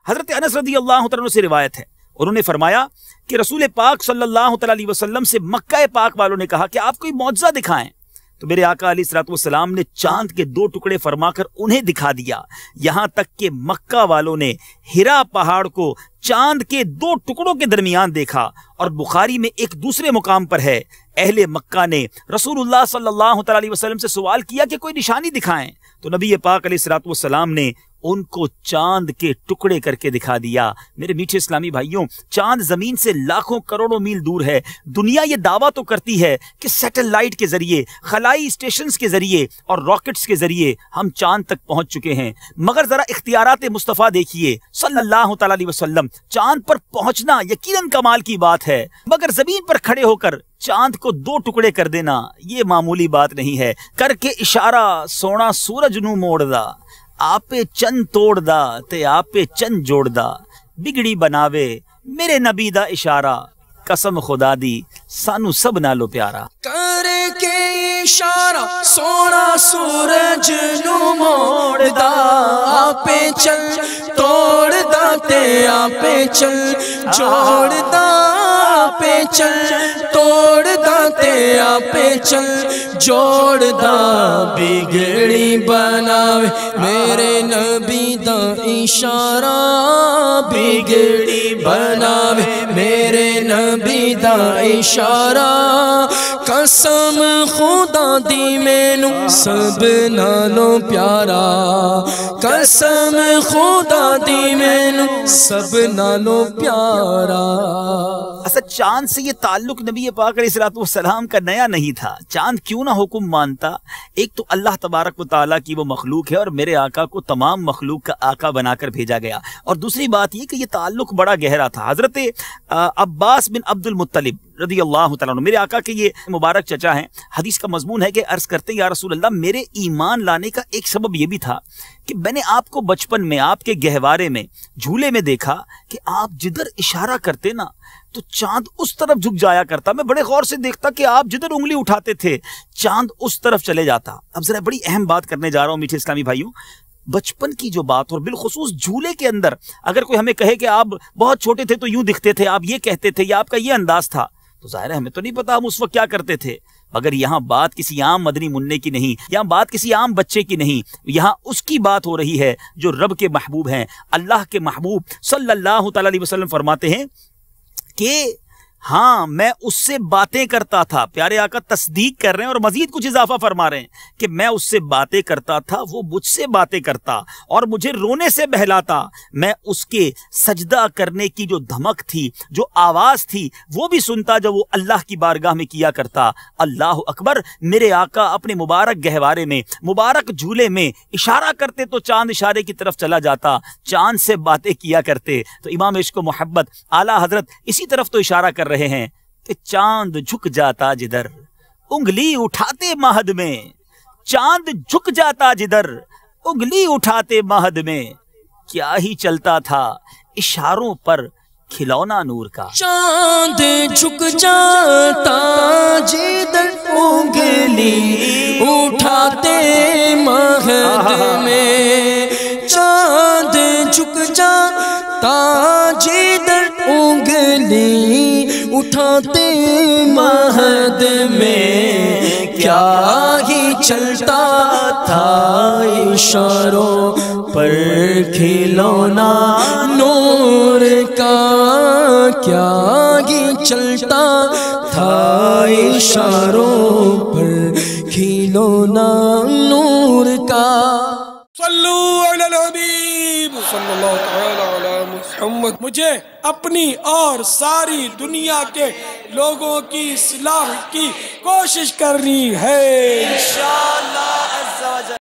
حضرت انس رضی اللہ تعالیٰ عنہ سے روایت ہے، انہوں نے فرمایا کہ رسول پاک صلی اللہ تعالیٰ علیہ وسلم سے مکہ پاک والوں نے کہا کہ آپ کوئی معجزہ دکھائیں، تو میرے آقا علیہ الصلوۃ والسلام نے چاند کے 2 ٹکڑے فرما کر انہیں دکھا دیا، یہاں تک کہ مکہ والوں نے ہرا پہاڑ کو چاند کے 2 ٹکڑوں کے درمیان دیکھا۔ اور بخاری میں ایک دوسرے مقام پر ہے، اہل مکہ نے رسول اللہ صلی اللہ تعالیٰ علیہ وسلم سے سوال کیا کہ کوئی نشانی دکھائیں، تو نبی پاک علیہ الصلوۃ والسلام نے ان کو چاند کے ٹکڑے کر کے دکھا دیا۔ میرے میٹھے اسلامی بھائیوں، چاند زمین سے لاکھوں کروڑوں میل دور ہے۔ دنیا یہ دعویٰ تو کرتی ہے کہ سیٹلائٹ کے ذریعے، خلائی اسٹیشنز کے ذریعے اور راکٹس کے ذریعے ہم چاند تک پہنچ چکے ہیں، مگر ذرا اختیارات مصطفیٰ دیکھیے صلی اللہ تعالیٰ علیہ وسلم۔ چاند پر پہنچنا یقیناً کمال کی بات ہے، مگر زمین پر کھڑے ہو کر چاند کو 2 ٹکڑے کر دینا یہ معمولی بات نہیں ہے۔ کر کے اشارہ سونا سورج نو موڑ دا، آپے چند توڑ دا تے آپے چند جوڑ دا، بگڑی بناوے میرے نبی دا اشارہ، قسم خدا دی سانو سب نالو پیارا۔ کر کے اشارہ سونا سورج نو موڑ دا، آپے چل توڑ دا تے آپے چل جوڑ دا، آپے چل توڑ دا تے آپے چل جوڑ دا، بگڑی بناوے میرے نبی دا اشارہ، بگڑی بناوے میرے نبی دا اشارہ، قسم خدا دی مینو سب نالو پیارا، قسم خدا دی مینو سب نالو پیارا۔ اصل چاند سے یہ تعلق نبی پاک علیہ الصلوۃ والسلام کا نیا نہیں تھا۔ چاند کیوں نہ حکم مانتا؟ ایک تو اللہ تبارک و تعالیٰ کی وہ مخلوق ہے اور میرے آقا کو تمام مخلوق کا آقا بنا کر بھیجا گیا، اور دوسری بات یہ کہ یہ تعلق بڑا گہرا تھا۔ حضرت عباس بن عبد المطلب رضی اللہ تعالیٰ عنہ، میرے آقا کے یہ مبارک چچا ہیں، حدیث کا مضمون ہے کہ عرض کرتے ہیں یا رسول اللہ، میرے ایمان لانے کا ایک سبب یہ بھی تھا کہ میں نے آپ کو بچپن میں آپ کے گہوارے میں جھولے میں دیکھا کہ آپ جدھر اشارہ کرتے نا تو چاند اس طرف جھک جایا کرتا، میں بڑے غور سے دیکھتا کہ آپ جدھر انگلی اٹھاتے تھے چاند اس طرف چلے جاتا۔ اب ذرا بڑی اہم بات کرنے جا رہا ہوں میٹھے اسلامی بھائیوں، بچپن کی جو بات اور بالخصوص جھولے کے اندر اگر کوئی ہمیں کہے کہ آپ بہت چھوٹے تھے تو یوں دکھتے تھے، آپ یہ کہتے تھے یا آپ کا یہ انداز تھا، تو ظاہر ہے ہمیں تو نہیں پتا ہم اس وقت کیا کرتے تھے، مگر یہاں بات کسی عام مدنی منع کی نہیں، یہاں بات کسی عام بچے کی نہیں، یہاں اس کی بات ہو رہی ہے جو رب کے محبوب ہیں۔ اللہ کے محبوب صلی اللہ تعالیٰ علیہ وسلم فرماتے ہیں کہ ہاں میں اس سے باتیں کرتا تھا، پیارے آقا تصدیق کر رہے ہیں اور مزید کچھ اضافہ فرما رہے ہیں کہ میں اس سے باتیں کرتا تھا، وہ مجھ سے باتیں کرتا اور مجھے رونے سے بہلاتا، میں اس کے سجدہ کرنے کی جو دھمک تھی، جو آواز تھی، وہ بھی سنتا جب وہ اللہ کی بارگاہ میں کیا کرتا۔ اللہ اکبر، میرے آقا اپنے مبارک گہوارے میں، مبارک جھولے میں اشارہ کرتے تو چاند اشارے کی طرف چلا جاتا، چاند سے باتیں کیا کرتے۔ تو امام عشق و محبت اعلیٰ حضرت اسی طرف تو اشارہ کر رہے ہیں کہ چاند جھک جاتا جدھر انگلی اٹھاتے مہد میں، چاند جھک جاتا جدھر انگلی اٹھاتے مہد میں، کیا ہی چلتا تھا اشاروں پر کھلونا نور کا۔ چاند جھک جاتا جدھر انگلی اٹھاتے مہد میں، چاند جھک جاتا جدھر انگلی اٹھاتے مہد میں، کیا ہی چلتا تھا اشاروں پر کھلونا نور کا، کیا ہی چلتا تھا اشاروں پر کھلونا نور کا۔ صلو علی الحبیب صلی اللہ تعالی علی محمد۔ مجھے اپنی اور ساری دنیا کے لوگوں کی اصلاح کی کوشش کرنی ہے انشاءاللہ عز و جل۔